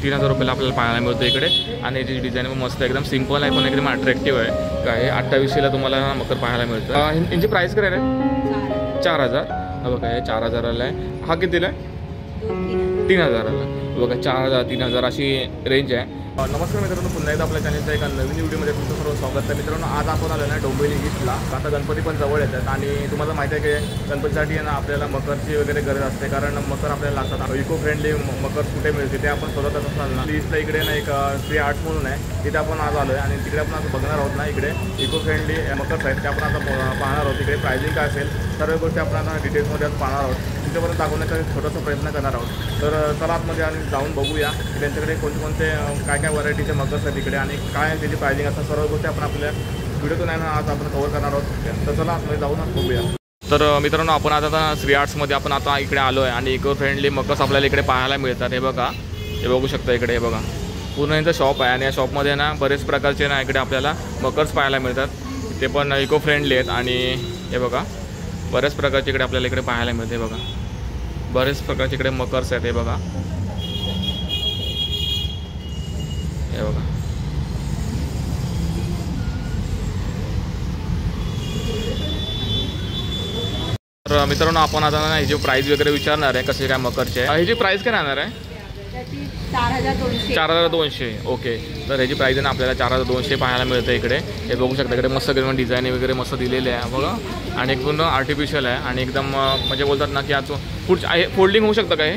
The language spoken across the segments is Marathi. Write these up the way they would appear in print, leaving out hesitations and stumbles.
3000 रुपयाला आपल्याला पाहायला मिळतो इकडे। आणि याची डिझाईन पण मस्त एकदम सिंपल आहे पण एकदम अट्रॅक्टिव्ह आहे। काय 2800ला तुम्हाला मकर पाहायला मिळतं। यांची प्राइस काय आहे? 4000। बघा हे 4000ला आहे। हा कितीला आहे? 3000ला। बघा 4000 3000 अशी रेंज आहे। नमस्कार मित्रांनो, पुन्हा एकदा आपल्या चॅनलच्या एका नवीन व्हिडिओमध्ये तुमचं सर्व स्वागत आहे। मित्रांनो आज आपण आलो ना डोंबिवली ईस्टला। आता गणपती पण जवळ येतात आणि तुम्हाला माहिती आहे की गणपतीसाठी ना आपल्याला मकरची वगैरे गरज असते, कारण मकर आपल्याला लागतात। इको फ्रेंडली मकर कुठे मिळते ते आपण शोधत असताना ईस्टला इकडे ना एक श्री आर्ट्स म्हणून आहे, तिथे आपण आज आलो आहे आणि तिकडे आपण आता बघणार आहोत ना इकडे इको फ्रेंडली मकर्स आहेत ते आपण आता पाहणार आहोत। इकडे प्राइसिंग काय असेल सर्व गोष्टी आपण आता डिटेल्समध्ये आज पाहणार आहोत, तुमच्यापर्यंत दाखवण्याचा छोटासा प्रयत्न करणार आहोत। तर चला आतमध्ये आणि जाऊन बघूया की त्यांच्याकडे कोणते काय काय व्हरायटीचे मकर्स आहेत इकडे आणि काय त्याची प्राइसिंग असतात, सर्व गोष्टी आपण आपल्या व्हिडिओतून आहे ना आज आपण कव्हर करणार आहोत। तर चला आतमध्ये जाऊन बघूया। तर मित्रांनो आपण आता श्री आर्ट्समध्ये आपण आता इकडे आलो आहे आणि इको फ्रेंडली मकर्स आपल्याला इकडे पाहायला मिळतात। हे बघा, हे बघू शकता इकडे, हे बघा पूर्ण यांचं शॉप आहे आणि या शॉपमध्ये ना बरेच प्रकारचे ना इकडे आपल्याला मकर्स पाहायला मिळतात, ते पण इको फ्रेंडली आहेत। आणि हे बघा बऱ्याच प्रकारचे इकडे आपल्याला इकडे पाहायला मिळते। बघा बरेच प्रकारचे इकडे मकर्स आहेत, हे बघा, हे बघा। तर मित्रांनो आपण आता ना ह्याची प्राइस वगैरे विचारणार आहे कसे काय मकरचे आहे। ह्याची प्राइस काय राहणार आहे? 4200। ओके, तर ह्याची प्राइस आहे ना आपल्याला 4200 पाहायला मिळतं इकडे। हे बघू शकता इकडे मस्त डिझाईन वगैरे मस्त दिलेले आहे बघा, आणि एकदम आर्टिफिशियल आहे आणि एकदम म्हणजे बोलतात ना की आता पुढचं आहे फोल्डिंग होऊ शकतं का? हे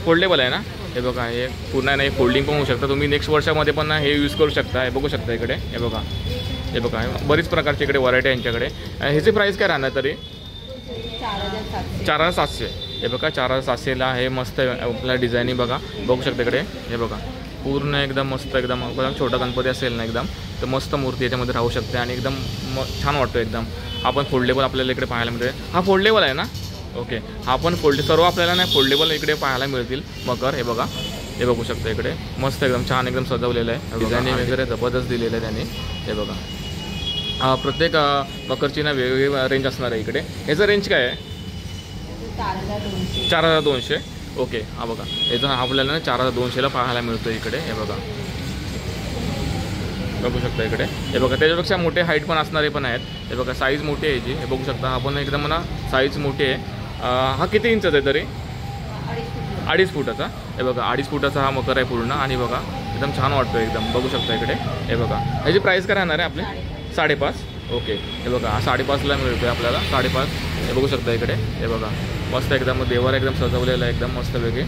फोल्डेबल आहे ना? हे बघा हे पूर्ण नाही फोल्डिंग पण होऊ शकतं, तुम्ही नेक्स्ट वर्षामध्ये पण हे यूज करू शकता। हे बघू शकता इकडे, हे बघा, हे बघा बरीच प्रकारचे इकडे व्हरायटी आहे यांच्याकडे। ह्याची प्राइस काय राहणार तरी? 4700। हे बघा 4700ला हे मस्त आपल्याला डिझाईनिंग बघा, बघू शकता इकडे, हे बघा पूर्ण एकदम मस्त एकदम छोटा गणपती असेल ना एकदम तर मस्त मूर्ती याच्यामध्ये राहू शकते आणि एकदम छान वाटतो एकदम। आपण फोल्डेबल आपल्याला इकडे पाहायला मिळते। हा फोल्डेबल आहे ना? ओके, हा पण सर्व आपल्याला नाही फोल्डेबल इकडे पाहायला मिळतील मकर। हे बघा, हे बघू शकता इकडे मस्त एकदम छान एकदम सजवलेलं आहे, डिझाईनिंग वगैरे जबरदस्त दिलेलं आहे त्यांनी। हे बघा प्रत्येक मकरची ना वेगवेगळी रेंज असणार आहे इकडे। ह्याचं रेंज काय आहे? 4200। ओके, हा बघा याचा आपल्याला ना 4200ला पाहायला मिळतो इकडे। हे बघा, बघू शकता इकडे, हे बघा त्याच्यापेक्षा मोठे हाईट पण असणारे पण आहेत। हे बघा साईज मोठी आहे याची, हे बघू शकता, हा पण एकदम ना साईज मोठी आहे। हा किती इंचाचा आहे तरी? 2.5 फुटाचा। हे बघा 2.5 फुटाचा हा मकर आहे पूर्ण आणि बघा एकदम छान वाटतो एकदम, बघू शकता इकडे। हे बघा ह्याची प्राइस काय राहणार आहे आपले? 5.5। ओके, हे बघा हा 5.5ला मिळतो आहे आपल्याला, 5.5। हे बघू शकता इकडे, हे बघा मस्त एकदम देवर एकदम सजवलेला आहे एकदम मस्त वेगळे।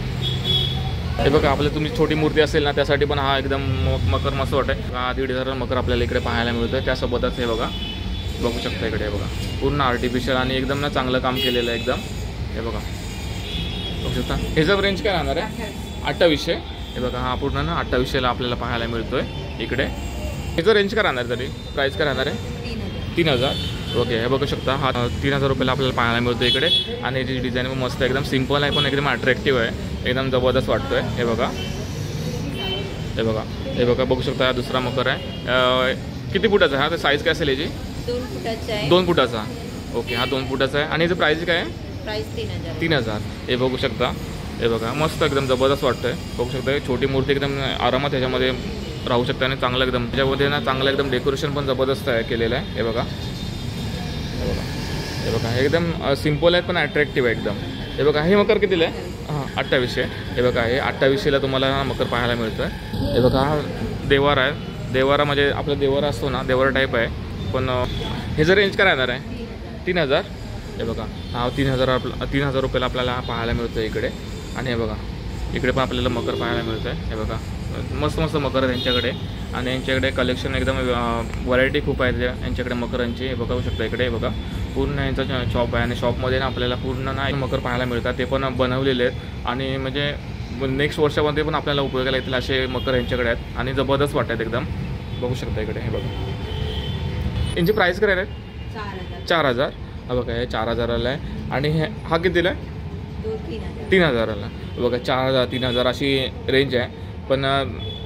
हे बघा आपल्या तुम्ही छोटी मूर्ती असेल ना त्यासाठी पण हा एकदम मकर मस्त वाटतं। 1500 मकर आपल्याला इकडे पाहायला मिळतं। त्यासोबतच हे बघा, बघू शकता इकडे, हे बघा पूर्ण आर्टिफिशियल आणि एकदम ना चांगलं काम केलेलं आहे एकदम। हे बघा बघू शकता। ह्याचा रेंज काय राहणार आहे? 2800। हे बघा हा पूर्ण ना 2800ला आपल्याला पाहायला मिळतोय इकडे। ह्याचं रेंज काय राहणार तरी? प्राइस काय राहणार आहे? 3000। ओके, हे बघू शकता हा 3000 रुपयाला आपल्याला पाहायला मिळतो इकडे। आणि याची डिझाईन पण मस्त एकदम सिंपल आहे पण एकदम अट्रॅक्टिव्ह आहे, एकदम जबरदस्त वाटतोय। हे बघा, हे बघा, हे बघा बघू शकता हा दुसरा मकर आहे। किती फुटाचा आहे हा? तर साईज काय असेल याची? 2 फुटाचा आहे। 2 फुटाचा। ओके, हा 2 फुटाचा आहे। आणि याचं प्राइस काय आहे? प्राइस 3000। हे बघू शकता, हे बघा मस्त एकदम जबरदस्त वाटतंय, बघू शकता छोटी मूर्ती एकदम आरामात ह्याच्यामध्ये राहू शकते आणि चांगलं एकदम त्याच्यामध्ये ना चांगलं एकदम डेकोरेशन पण जबरदस्त आहे केलेलं आहे। हे बघा, हे बघा, हे बघा एकदम सिंपल आहे पण अट्रॅक्टिव्ह आहे एकदम। हे बघा हे मकर कितीला आहे? हां 2800। हे बघा हे 2800ला तुम्हाला मकर पाहायला मिळतो आहे। हे बघा हा देवारा आहे, देवारा म्हणजे आपला देवारा असतो ना देवारा टाईप आहे, पण ह्याचं रेंज काय राहणार आहे? 3000। हे बघा हा 3000 रुपयाला आपल्याला पाहायला मिळतो आहे इकडे। आणि हे बघा इकडे पण आपल्याला मकर पाहायला मिळतं आहे। हे बघा मस्त मस्त मकर आहे यांच्याकडे आणि यांच्याकडे कलेक्शन एकदम व्हरायटी खूप आहे यांच्याकडे मकरांची। हे बघू शकता इकडे, हे बघा पूर्ण यांचा शॉप आहे आणि शॉपमध्ये ना आपल्याला पूर्ण ना मकर पाहायला मिळतात, ते पण बनवलेले आहेत आणि म्हणजे नेक्स्ट वर्षामध्ये पण आपल्याला उपयोगाला येतील असे मकर यांच्याकडे आहेत आणि जबरदस्त वाटतात एकदम, बघू शकता इकडे। हे बघा यांची प्राइस काय आहे? 4000। हा बघा हे 4000ला आहे आणि हा कितीला आहे? 3000ला। बघा 4000 3000 अशी रेंज आहे पण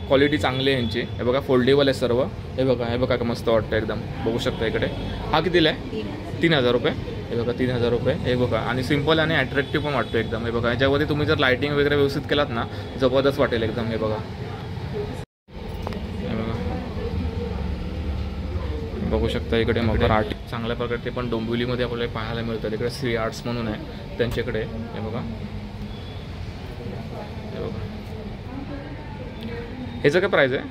क्वालिटी चांगली आहे यांची। हे बघा फोल्डेबल आहे सर्व। हे बघा, हे बघा मस्त वाटतं एकदम, बघू शकता इकडे। हा कितीला आहे? 3000 रुपये। हे बघा 3000 रुपये. हे बघा आणि सिम्पल आणि अट्रॅक्टिव्ह पण वाटतो एकदम. हे बघा याच्यामध्ये तुम्ही जर लायटिंग वगैरे व्यवस्थित केलात ना जबरदस्त वाटेल एकदम. हे बघा बघू शकता इकडे मकर आर्ट चांगल्या प्रकारे ते पण डोंबिवलीमध्ये आपल्याला पाहायला मिळतात. इकडे श्री आर्ट्स म्हणून आहे त्यांच्याकडे. हे बघा हे बघा ह्याचं काय प्राईस आहे?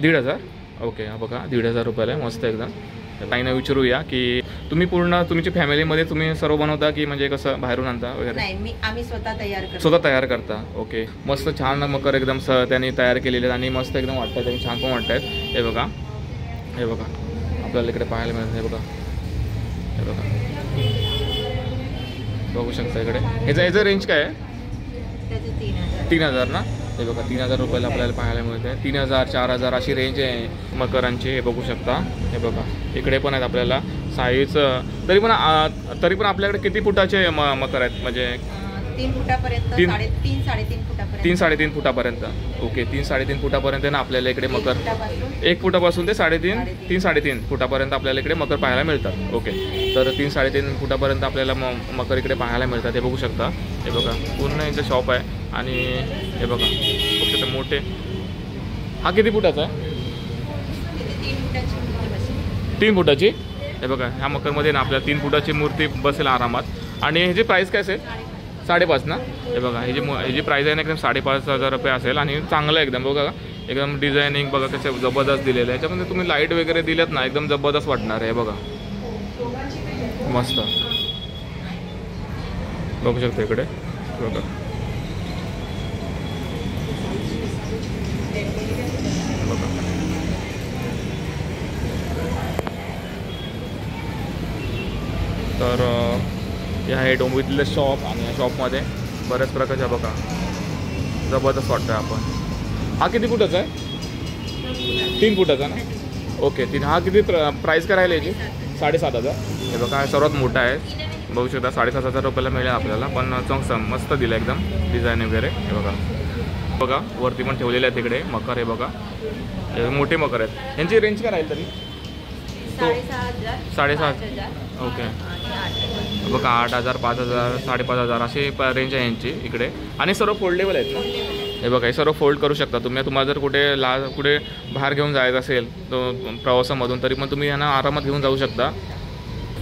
1500. ओके हा बघा 1500 रुपयाला आहे. मस्त एकदम. ताईंना विचारूया की तुम्ही पूर्ण तुमची फॅमिलीमध्ये तुम्ही सर्व बनवता की म्हणजे कसं बाहेरून आणता वगैरे? नाही, आम्ही स्वतः तयार करता. ओके मस्त छान मकर एकदम त्यांनी तयार केलेले आहेत आणि मस्त एकदम वाटतात आणि छान पण वाटत आहेत. हे बघा हे बघा आपल्याला इकडे पाहायला मिळतं. हे बघा हे बघा बघू शकता इकडे. ह्याचं रेंज काय आहे? 3000 ना. हे बघा 3000 रुपयाला आपल्याला पाहायला मिळते. 3000 4000 अशी रेंज आहे मकरांची. हे बघू शकता. हे बघा इकडे पण आहेत आपल्याला साईज. तरी पण आपल्याकडे किती फुटाचे मकर आहेत म्हणजे? 3 फुटापर्यंत. 3-3.5 फुटापर्यंत. ओके 3-3.5 फुटापर्यंत ना आपल्याला इकडे मकर 1 फुटापासून ते 3-3.5 फुटापर्यंत आपल्याला इकडे मकर पाहायला मिळतात. ओके तर 3-3.5 फुटापर्यंत आपल्याला मकर इकडे पाहायला मिळतात. हे बघू शकता. हे बघा पूर्ण यांचं शॉप आहे आणि हे बघा बघू शकता मोठे. हा किती फुटाचा आहे? 3 फुटाची. हे बघा ह्या मकरमध्ये ना आपल्याला 3 फुटाची मूर्ती बसेल आरामात. आणि ह्याची प्राईस काय असेल? 5.5 ना. हे बघा ह्याची प्राईस आहे ना एकदम 5,500 रुपये असेल. आणि चांगलं एकदम बघा एकदम डिझायनिंग बघा कसे जबरदस्त दिलेलं आहे. याच्यामध्ये तुम्ही लाईट वगैरे दिलेत ना एकदम जबरदस्त वाटणार आहे. बघा मस्त बघू शकता इकडे. बघा बघा तर हे आहे डोंबिवलीतलं शॉप. आणि या शॉपमध्ये बऱ्याच प्रकारच्या बघा जबरदस्त वाटतं आपण. हा किती फुटाचा आहे? 3 फुटाचा ना. ओके 3. हा किती प्राईस करायला याची? 7,500. हे बघा हा सर्वात मोठा आहे. बघू शकता 7,500 रुपयाला मिळेल आपल्याला. पण मस्त दिलं एकदम डिझाईन वगैरे. हे बघा बघा वरती पण ठेवलेले आहेत तिकडे मकर. हे बघा हे मोठे मकर आहेत. यांची रेंज काय राहील तरी? 6,500. ओके बघा 8,000 5,000 5,500 अशी रेंज आहे यांची इकडे. आणि सर्व फोल्डेबल आहेत ना. हे बघा हे सर्व फोल्ड करू शकता तुम्ही. तुम्हाला जर कुठे बाहेर घेऊन जायचं असेल तो प्रवासामधून तरी पण तुम्ही यांना आरामात घेऊन जाऊ शकता.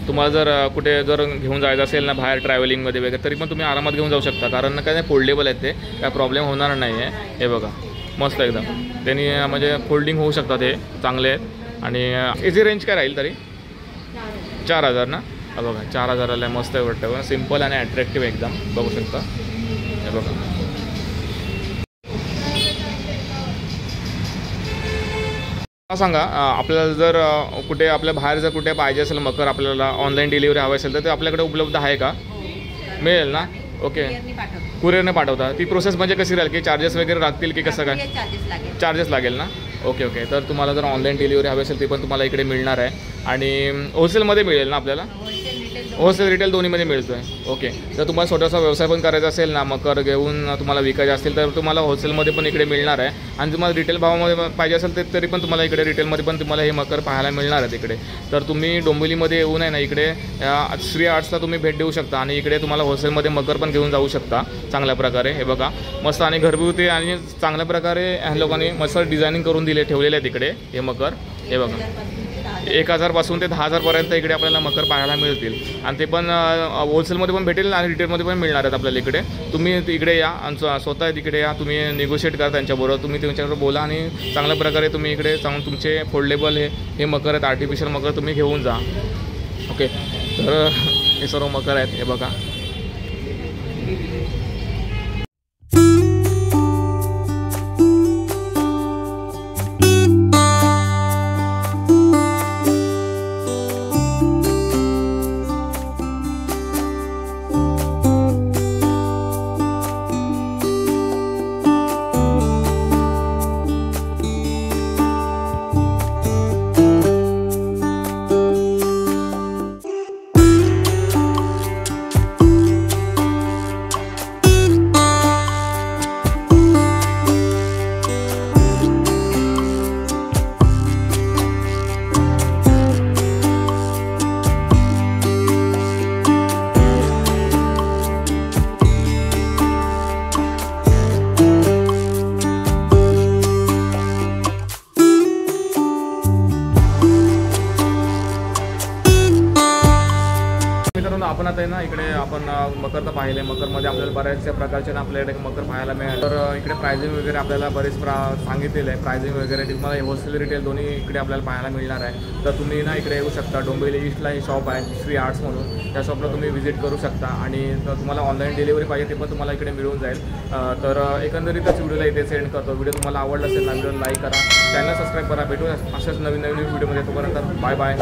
तुम्हाला जर कुठे घेऊन जायचं असेल ना बाहेर ट्रॅव्हलिंगमध्ये वगैरे तरी पण तुम्ही आरामात घेऊन जाऊ शकता. कारण काय नाही फोल्डेबल आहेत ते काय प्रॉब्लेम होणार नाही आहे. हे बघा मस्त एकदम त्यांनी म्हणजे फोल्डिंग होऊ शकतात. हे चांगले आहेत. आणि याची रेंज काय राहील तरी? 4,000 ना. बघा 4,000ला मस्त वाटतं. सिम्पल आणि अट्रॅक्टिव्ह एकदम बघू शकता. हे बघा सांगा आपल्याला जर कुठे आपल्या बाहेर जर कुठे पाहिजे असेल मकर आपल्याला ऑनलाईन डिलिव्हरी हवी असेल तर ते आपल्याकडे उपलब्ध आहे का? मिळेल ना. ओके कुरिअरने पाठवता. ती प्रोसेस म्हणजे कशी राहील की चार्जेस वगैरे लागतील की कसं काय? चार्जेस लागेल ना. ओके ओके तर तुम्हाला जर ऑनलाईन डिलिव्हरी हवी असेल ती पण तुम्हाला इकडे मिळणार आहे. आणि होलसेलमध्ये मिळेल ना आपल्याला? होलसेल रिटेल दोन्हीमध्ये मिळतो आहे. ओके जर तुम्हाला स्वतःचा व्यवसाय पण करायचा असेल ना मकर घेऊन तुम्हाला विकायचे असतील तर तुम्हाला होलसेलमध्ये पण इकडे मिळणार आहे. आणि तुम्हाला रिटेल भावामध्ये पाहिजे असेल तर तरी पण तुम्हाला इकडे रिटेलमध्ये पण तुम्हाला हे मकर पाहायला मिळणार आहे तिकडे. तर तुम्ही डोंबिवलीमध्ये येऊन आहे ना इकडे श्री आर्ट्सला तुम्ही भेट देऊ शकता. आणि इकडे तुम्हाला होलसेलमध्ये मकर पण घेऊन जाऊ शकता चांगल्या प्रकारे. हे बघा मस्त आणि घरगुती आणि चांगल्या प्रकारे ह्या लोकांनी मस्त डिझायनिंग करून ठेवलेले आहेत इकडे हे मकर. हे बघा 1,000 पासून ते 10,000 पर्यंत इकडे आपल्याला मकर पाहायला मिळतील. आणि ते पण होलसेलमध्ये पण भेटेल आणि रिटेलमध्ये पण मिळणार आहेत आपल्याला इकडे. तुम्ही इकडे या आणि स्वतः तिकडे या. तुम्ही निगोशिएट करा त्यांच्याबरोबर. तुम्ही त्यांच्याबरोबर बोला आणि चांगल्या प्रकारे तुम्ही इकडे तुमचे फोल्डेबल हे मकर आहेत आर्टिफिशियल मकर तुम्ही घेऊन जा. ओके तर हे सर्व मकर आहेत. हे बघा मकरमध्ये ना इकडे आपण मकर तर पाहिले, मकरमध्ये आपल्याला बऱ्याचशा प्रकारचे ना आपल्याकडे मकर पाहायला मिळाले. तर इकडे प्राइसिंग वगैरे आपल्याला बरेच सांगितलेलं आहे. प्राइसिंग वगैरे तुम्हाला होलसेल रिटेल दोन्ही इकडे आपल्याला पाहायला मिळणार आहे. तर तुम्ही ना इकडे येऊ शकता. डोंबिवली ईस्टला हे शॉप आहे श्री आर्ट्स म्हणून, त्या शॉपला तुम्ही व्हिजिट करू शकता. आणि तुम्हाला ऑनलाईन डिलिव्हरी पाहिजे ते पण तुम्हाला इकडे मिळून जाईल. तर एकंदरीतच व्हिडिओला इथे सेंड करतो. व्हिडिओ तुम्हाला आवडला असेल ना व्हिडिओ लाईक करा, चॅनल सबस्क्राईब करा. भेटू अशाच नवीन व्हिडिओमध्ये. तोपर्यंत बाय बाय.